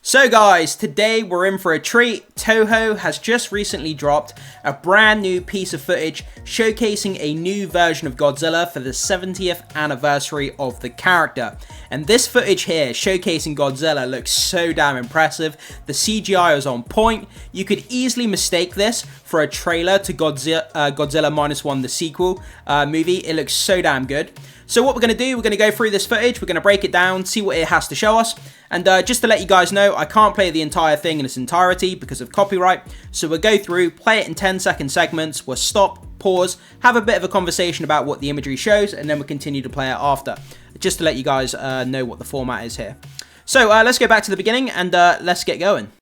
So guys, today we're in for a treat. Toho has just recently dropped a brand new piece of footage showcasing a new version of Godzilla for the 70th anniversary of the character. And this footage here showcasing Godzilla looks so damn impressive. The CGI is on point. You could easily mistake this for a trailer to Godzilla Minus One, the sequel movie. It looks so damn good. So what we're going to do, we're going to go through this footage, we're going to break it down, see what it has to show us, and just to let you guys know, I can't play the entire thing in its entirety because of copyright, so we'll go through, play it in 10-second segments, we'll stop, pause, have a bit of a conversation about what the imagery shows, and then we'll continue to play it after, just to let you guys know what the format is here. So let's go back to the beginning, and let's get going.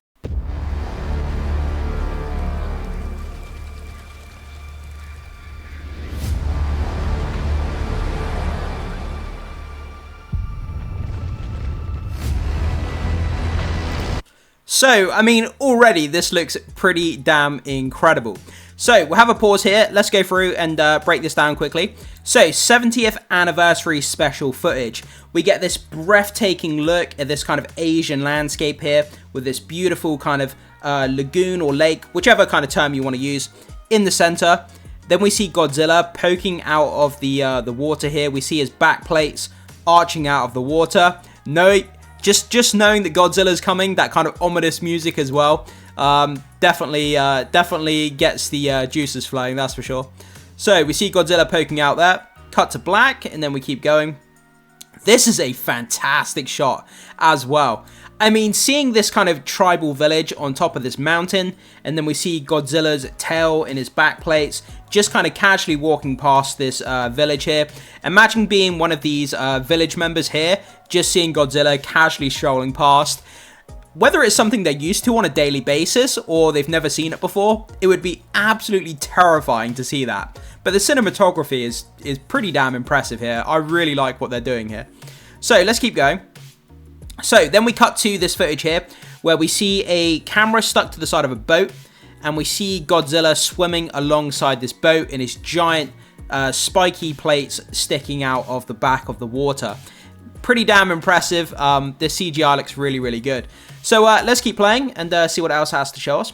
So, I mean, already this looks pretty damn incredible. So, we'll have a pause here. Let's go through and break this down quickly. So, 70th anniversary special footage. We get this breathtaking look at this kind of Asian landscape here with this beautiful kind of lagoon or lake, whichever kind of term you want to use, in the center. Then we see Godzilla poking out of the water here. We see his back plates arching out of the water. Just knowing that Godzilla's coming, that kind of ominous music as well, definitely gets the juices flowing, that's for sure. So we see Godzilla poking out there, cut to black, and then we keep going. This is a fantastic shot as well. I mean, seeing this kind of tribal village on top of this mountain, and then we see Godzilla's tail in his back plates, just kind of casually walking past this village here. Imagine being one of these village members here, just seeing Godzilla casually strolling past. Whether it's something they're used to on a daily basis, or they've never seen it before, it would be absolutely terrifying to see that. But the cinematography is pretty damn impressive here. I really like what they're doing here. So let's keep going. So then we cut to this footage here where we see a camera stuck to the side of a boat, and we see Godzilla swimming alongside this boat in his giant spiky plates sticking out of the back of the water. Pretty damn impressive. The CGI looks really, really good. So let's keep playing and see what else it has to show us.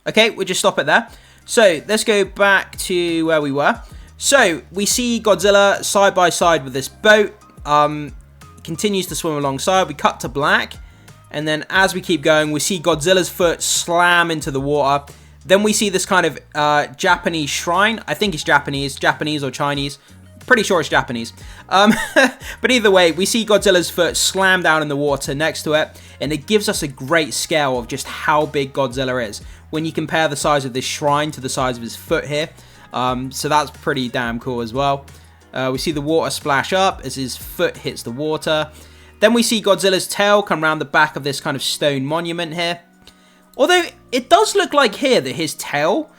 Okay, we'll just stop it there. So, let's go back to where we were. So, we see Godzilla side by side with this boat. Continues to swim alongside. We cut to black. And then as we keep going, we see Godzilla's foot slam into the water. Then we see this kind of Japanese shrine. I think it's Japanese or Chinese. Pretty sure it's Japanese. But either way, we see Godzilla's foot slam down in the water next to it. And it gives us a great scale of just how big Godzilla is when you compare the size of this shrine to the size of his foot here. So that's pretty damn cool as well. We see the water splash up as his foot hits the water. Then we see Godzilla's tail come around the back of this kind of stone monument here. Although it does look like here that his tail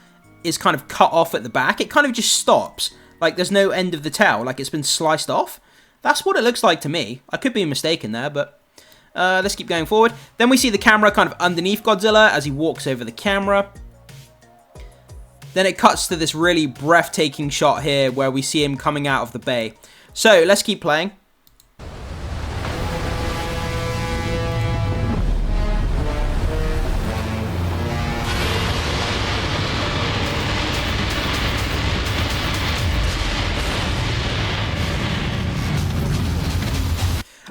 is kind of cut off at the back. It kind of just stops. Like there's no end of the tail, like it's been sliced off. That's what it looks like to me. I could be mistaken there, but let's keep going forward. Then we see the camera kind of underneath Godzilla as he walks over the camera. Then it cuts to this really breathtaking shot here where we see him coming out of the bay. So let's keep playing.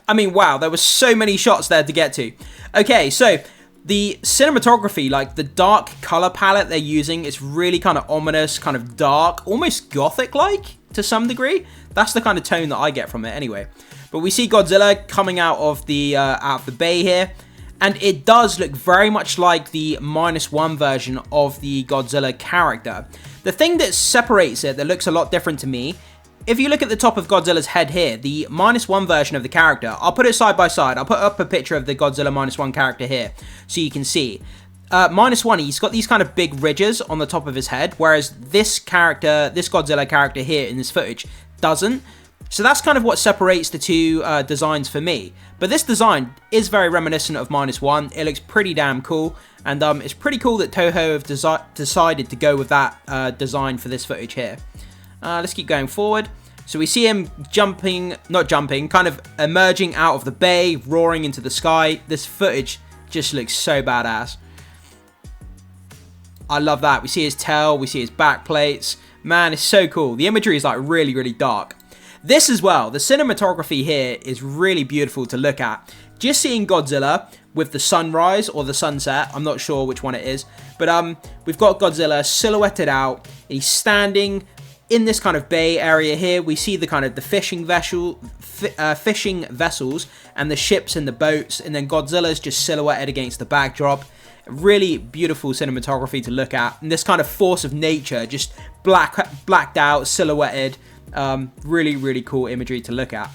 I mean, wow, there were so many shots there to get to. Okay, so the cinematography, like the dark color palette they're using, is really kind of ominous, kind of dark, almost gothic-like to some degree. That's the kind of tone that I get from it anyway. But we see Godzilla coming out of the bay here, and it does look very much like the -1 version of the Godzilla character. The thing that separates it, that looks a lot different to me, if you look at the top of Godzilla's head here, the -1 version of the character, I'll put it side by side. I'll put up a picture of the Godzilla -1 character here so you can see. -1, he's got these kind of big ridges on the top of his head, whereas this Godzilla character here in this footage doesn't. So that's kind of what separates the two designs for me. But this design is very reminiscent of -1. It looks pretty damn cool. And it's pretty cool that Toho have decided to go with that design for this footage here. Let's keep going forward. So we see him kind of emerging out of the bay, roaring into the sky. This footage just looks so badass. I love that. We see his tail, we see his back plates. Man, it's so cool. The imagery is like really, really dark. This as well, the cinematography here is really beautiful to look at. Just seeing Godzilla with the sunrise or the sunset, I'm not sure which one it is, but we've got Godzilla silhouetted out. He's standing in this kind of bay area here. We see the kind of the fishing vessels and the ships and the boats, and then Godzilla's just silhouetted against the backdrop. Really beautiful cinematography to look at, and this kind of force of nature just blacked out, silhouetted. Really, really cool imagery to look at.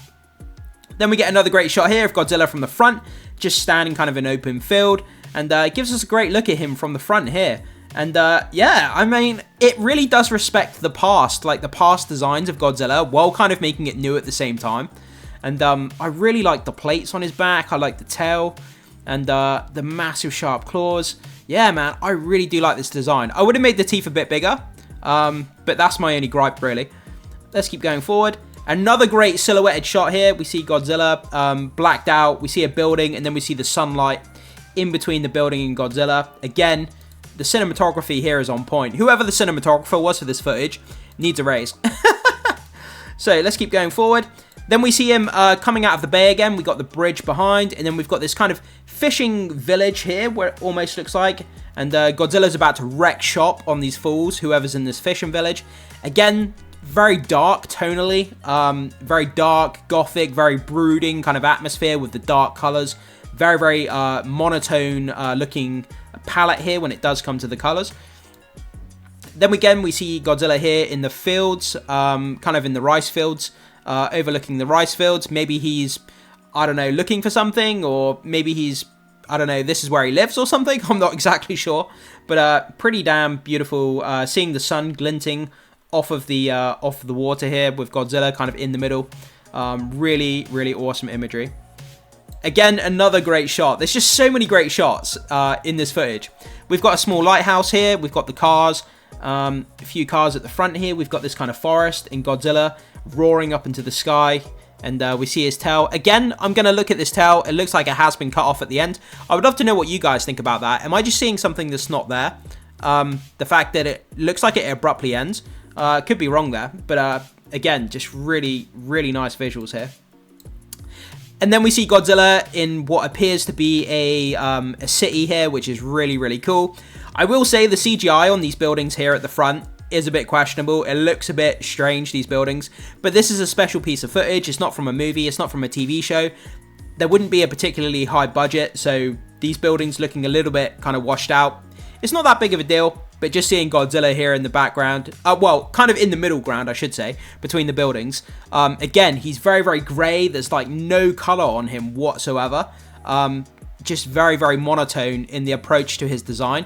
Then we get another great shot here of Godzilla from the front, just standing kind of in open field, and it gives us a great look at him from the front here. And yeah, I mean, it really does respect the past, like the past designs of Godzilla, while kind of making it new at the same time. And I really like the plates on his back, I like the tail, and the massive sharp claws. Yeah, man, I really do like this design. I would have made the teeth a bit bigger, but that's my only gripe, really. Let's keep going forward. Another great silhouetted shot here. We see Godzilla blacked out. We see a building, and then we see the sunlight in between the building and Godzilla. Again, the cinematography here is on point. Whoever the cinematographer was for this footage needs a raise. So let's keep going forward. Then we see him coming out of the bay again. We got the bridge behind, and then we've got this kind of fishing village here, where it almost looks like. And Godzilla's about to wreck shop on these fools, whoever's in this fishing village. Again, very dark tonally, very dark, gothic, very brooding kind of atmosphere with the dark colors. Very, very monotone looking palette here when it does come to the colors. Then again, we see Godzilla here in the fields, kind of in the rice fields, overlooking the rice fields. Maybe he's, I don't know, looking for something, or maybe he's, I don't know, this is where he lives or something. I'm not exactly sure, but pretty damn beautiful. Seeing the sun glinting off of the water here with Godzilla kind of in the middle. Really, really awesome imagery. Again, another great shot. There's just so many great shots in this footage. We've got a small lighthouse here. We've got the cars. A few cars at the front here. We've got this kind of forest and Godzilla roaring up into the sky. And we see his tail. Again, I'm going to look at this tail. It looks like it has been cut off at the end. I would love to know what you guys think about that. Am I just seeing something that's not there? The fact that it looks like it abruptly ends. Could be wrong there. But again, just really, really nice visuals here. And then we see Godzilla in what appears to be a city here, which is really, really cool. I will say the CGI on these buildings here at the front is a bit questionable. It looks a bit strange, these buildings. But this is a special piece of footage. It's not from a movie. It's not from a TV show. There wouldn't be a particularly high budget, so these buildings looking a little bit kind of washed out. It's not that big of a deal. But just seeing Godzilla here in the background, well, kind of in the middle ground, I should say, between the buildings. Again, he's very, very grey. There's like no colour on him whatsoever. Just very, very monotone in the approach to his design,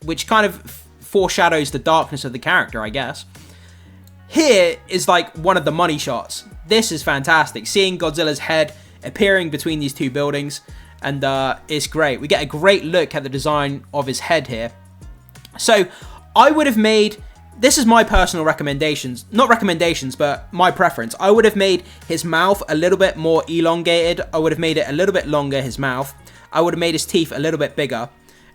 which kind of foreshadows the darkness of the character, I guess. Here is like one of the money shots. This is fantastic. Seeing Godzilla's head appearing between these two buildings, and it's great. We get a great look at the design of his head here. So, I would have made, this is my personal recommendations, not recommendations, but my preference. I would have made his mouth a little bit more elongated. I would have made it a little bit longer, his mouth. I would have made his teeth a little bit bigger.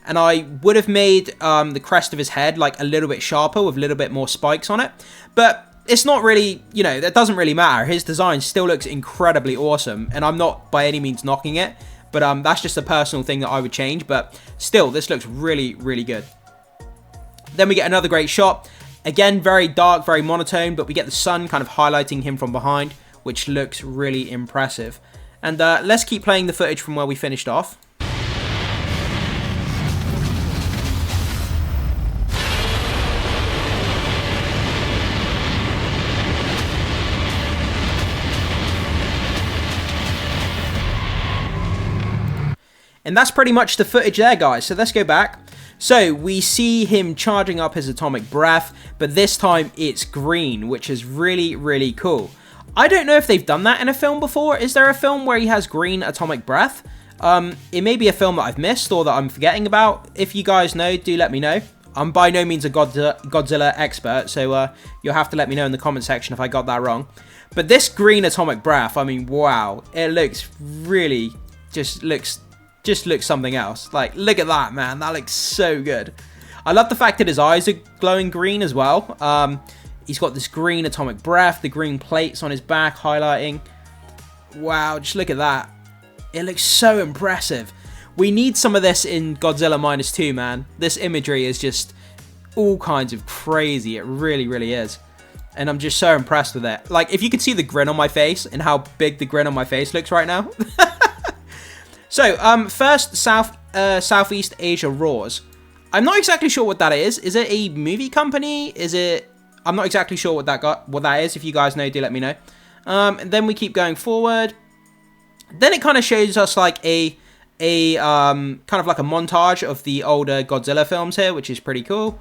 And I would have made the crest of his head like a little bit sharper with a little bit more spikes on it. But it's not really, you know, that doesn't really matter. His design still looks incredibly awesome. And I'm not by any means knocking it. But that's just a personal thing that I would change. But still, this looks really, really good. Then we get another great shot. Again, very dark, very monotone, but we get the sun kind of highlighting him from behind, which looks really impressive. And let's keep playing the footage from where we finished off. And that's pretty much the footage there, guys. So let's go back. So we see him charging up his atomic breath, but this time it's green, which is really, really cool. I don't know if they've done that in a film before. Is there a film where he has green atomic breath? It may be a film that I've missed or that I'm forgetting about. If you guys know, do let me know. I'm by no means a Godzilla expert, so you'll have to let me know in the comment section if I got that wrong. But this green atomic breath, I mean, wow, it looks really just looks something else. Like, look at that, man. That looks so good. I love the fact that his eyes are glowing green as well. He's got this green atomic breath, the green plates on his back highlighting. Wow, just look at that. It looks so impressive. We need some of this in Godzilla Minus 2, man. This imagery is just all kinds of crazy. It really, really is. And I'm just so impressed with it. Like, if you could see the grin on my face and how big the grin on my face looks right now. So, first, Southeast Asia Roars. I'm not exactly sure what that is. Is it a movie company? Is it... I'm not exactly sure what that is. If you guys know, do let me know. And then we keep going forward. Then it kind of shows us like a kind of like a montage of the older Godzilla films here, which is pretty cool.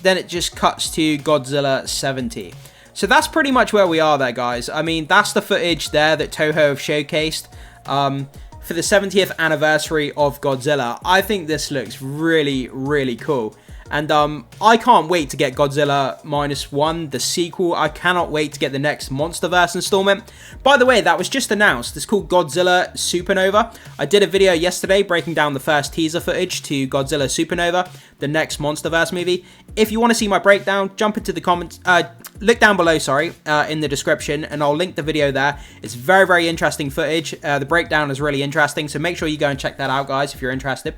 Then it just cuts to Godzilla 70. So that's pretty much where we are there, guys. I mean, that's the footage there that Toho have showcased for the 70th anniversary of Godzilla. I think this looks really, really cool. And I can't wait to get Godzilla Minus 1, the sequel. I cannot wait to get the next MonsterVerse installment. By the way, that was just announced. It's called Godzilla Supernova. I did a video yesterday breaking down the first teaser footage to Godzilla Supernova, the next MonsterVerse movie. If you want to see my breakdown, jump into the comments, look down below, in the description, and I'll link the video there. It's very, very interesting footage. The breakdown is really interesting, so make sure you go and check that out, guys, if you're interested.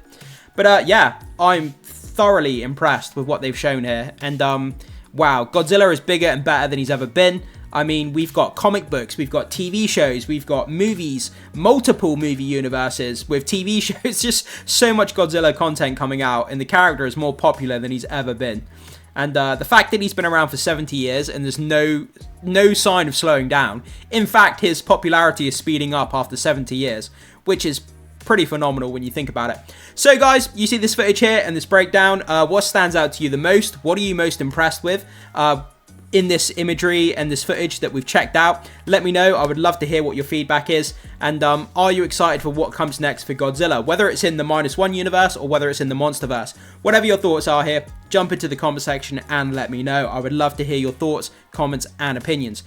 But yeah, I'm thoroughly impressed with what they've shown here, and wow, Godzilla is bigger and better than he's ever been. I mean, we've got comic books, we've got TV shows, we've got movies, multiple movie universes with TV shows, just so much Godzilla content coming out, and the character is more popular than he's ever been. And the fact that he's been around for 70 years and there's no sign of slowing down. In fact, his popularity is speeding up after 70 years, which is pretty phenomenal when you think about it. So guys, you see this footage here and this breakdown. What stands out to you the most? What are you most impressed with in this imagery and this footage that we've checked out? Let me know. I would love to hear what your feedback is. And are you excited for what comes next for Godzilla? Whether it's in the -1 universe or whether it's in the MonsterVerse. Whatever your thoughts are here, jump into the comment section and let me know. I would love to hear your thoughts, comments, and opinions.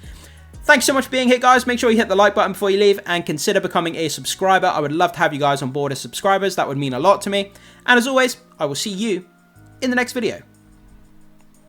Thanks so much for being here, guys. Make sure you hit the like button before you leave and consider becoming a subscriber. I would love to have you guys on board as subscribers. That would mean a lot to me. And as always, I will see you in the next video.